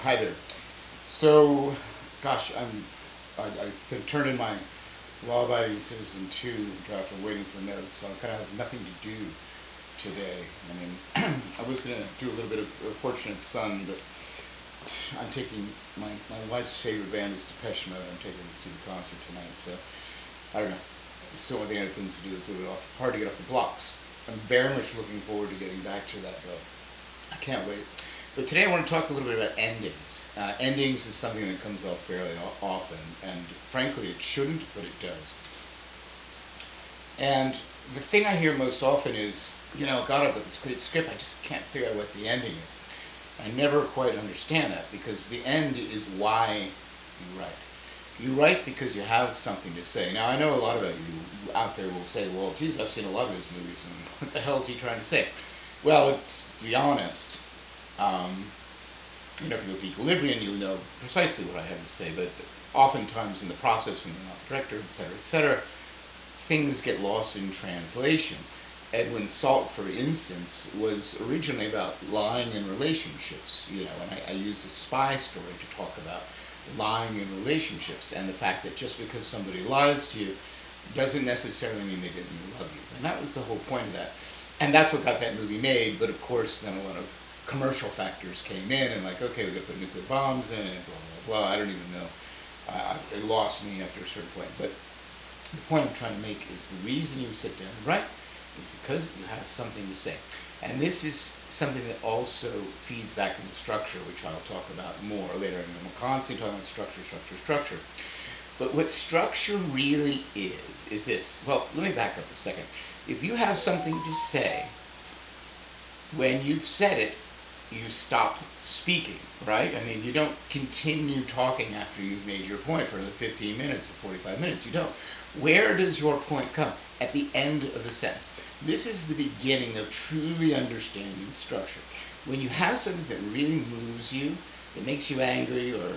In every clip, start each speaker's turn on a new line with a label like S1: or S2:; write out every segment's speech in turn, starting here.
S1: Hi there. So, gosh, I've been turned in my law-abiding citizen 2 draft. I'm waiting for notes, so I kind of have nothing to do today. I mean, I was going to do a little bit of Fortunate Son, but I'm taking my wife's favorite band is Depeche Mode. I'm taking them to see the concert tonight, so I don't know. Still one of the other things to do is a little bit hard to get off the blocks. I'm very much looking forward to getting back to that, though. I can't wait. But today I want to talk a little bit about endings. Endings is something that comes up fairly often, and frankly it shouldn't, but it does. And the thing I hear most often is, God, I've got this great script, I just can't figure out what the ending is. I never quite understand that, because the end is why you write. You write because you have something to say. Now, I know a lot of you out there will say, well, geez, I've seen a lot of his movies, and what the hell is he trying to say? Well, to be honest, if you look at Equilibrium, you'll know precisely what I have to say, but oftentimes in the process, when you're not the director, etc., things get lost in translation. Edwin Salt, for instance, was originally about lying in relationships, and I use a spy story to talk about lying in relationships, and the fact that just because somebody lies to you doesn't necessarily mean they didn't love you. And that was the whole point of that. And that's what got that movie made, but of course then a lot of commercial factors came in and okay, we're going to put nuclear bombs in and blah, blah, blah. I don't even know. It lost me after a certain point. But the point I'm trying to make is the reason you sit down and write is because you have something to say. And this is something that also feeds back into structure, which I'll talk about more later. I'm constantly talking about structure. But what structure really is this. Well, let me back up a second. If you have something to say, when you've said it, you stop speaking, right? I mean, you don't continue talking after you've made your point for another 15 minutes or 45 minutes. You don't. Where does your point come? At the end of the sentence. This is the beginning of truly understanding structure. When you have something that really moves you, that makes you angry, or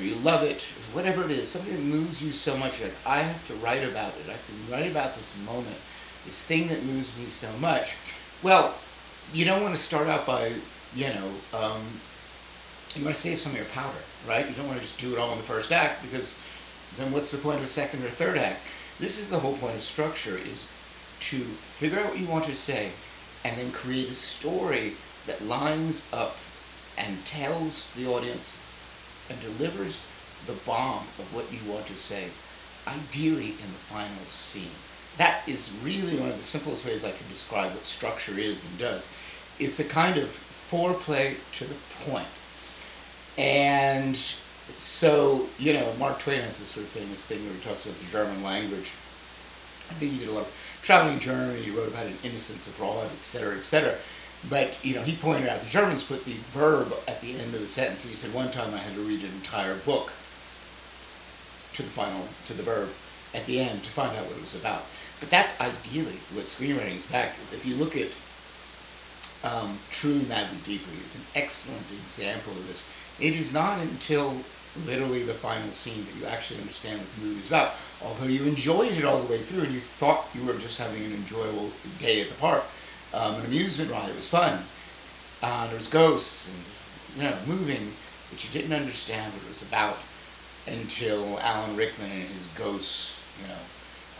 S1: you love it, or whatever it is, something that moves you so much, like, I have to write about it. I have to write about this moment, this thing that moves me so much. Well, you don't want to start out by, you want to save some of your powder, right? You don't want to just do it all in the first act, because then what's the point of a second or third act? This is the whole point of structure, is to figure out what you want to say and then create a story that lines up and tells the audience and delivers the bomb of what you want to say, ideally in the final scene. That is really one of the simplest ways I can describe what structure is and does. It's a kind of foreplay to the point. And so, Mark Twain has this sort of famous thing where he talks about the German language. I think he did a lot of traveling in Germany, he wrote about an innocence abroad, etc., etc. But, he pointed out the Germans put the verb at the end of the sentence. And he said, one time I had to read an entire book to the verb at the end to find out what it was about. But that's ideally what screenwriting is back. If you look at Truly, Madly, Deeply, it's an excellent example of this. It is not until literally the final scene that you actually understand what the movie is about. Although you enjoyed it all the way through and you thought you were just having an enjoyable day at the park, an amusement ride, it was fun. There was ghosts and moving, but you didn't understand what it was about until Alan Rickman and his ghosts,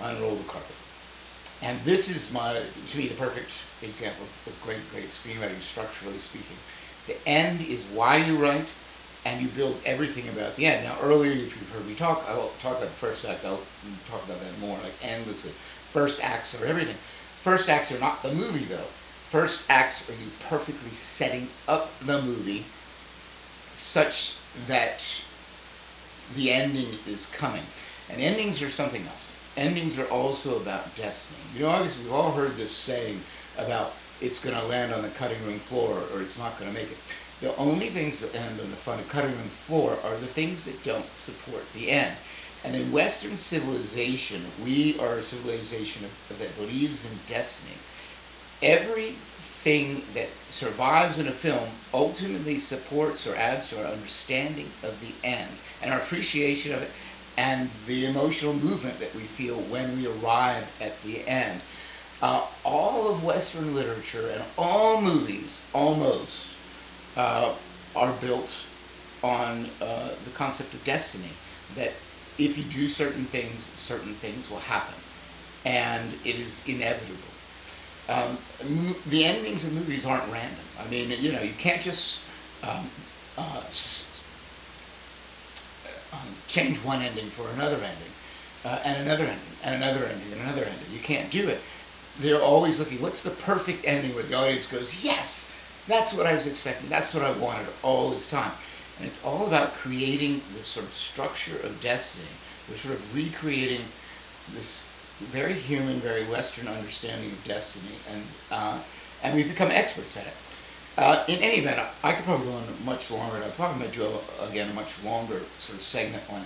S1: unroll the carpet. And this is, to me, the perfect example of great screenwriting, structurally speaking. The end is why you write, and you build everything about the end. Now, earlier, if you've heard me talk, I will talk about the first act. I'll talk about that more, endlessly. First acts are everything. First acts are not the movie, though. First acts are you perfectly setting up the movie such that the ending is coming. And endings are something else. Endings are also about destiny. Obviously, we've all heard this saying about it's going to land on the cutting room floor or it's not going to make it. The only things that end on the cutting room floor are the things that don't support the end. And in Western civilization, we are a civilization that believes in destiny. Everything that survives in a film ultimately supports or adds to our understanding of the end and our appreciation of it and the emotional movement that we feel when we arrive at the end. All of Western literature and all movies, almost, are built on the concept of destiny, that if you do certain things will happen, and it is inevitable. The endings of movies aren't random. I mean, you know, you can't just change one ending for another ending, and another ending, and another ending, and another ending. You can't do it. They're always looking, what's the perfect ending where the audience goes, yes, that's what I was expecting, that's what I wanted all this time. And it's all about creating this sort of structure of destiny. We're sort of recreating this very human, very Western understanding of destiny, and we've become experts at it. In any event, I could probably go on much longer, and I probably might do, again, a much longer sort of segment on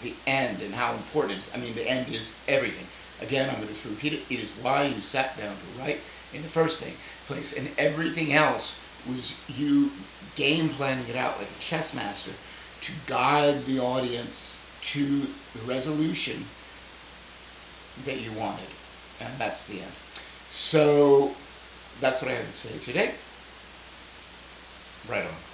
S1: the end and how important it is. I mean, the end is everything. Again, I'm going to repeat it. It is why you sat down to write in the first place, and everything else was you game planning it out like a chess master to guide the audience to the resolution that you wanted, and that's the end. So that's what I have to say today. Right on.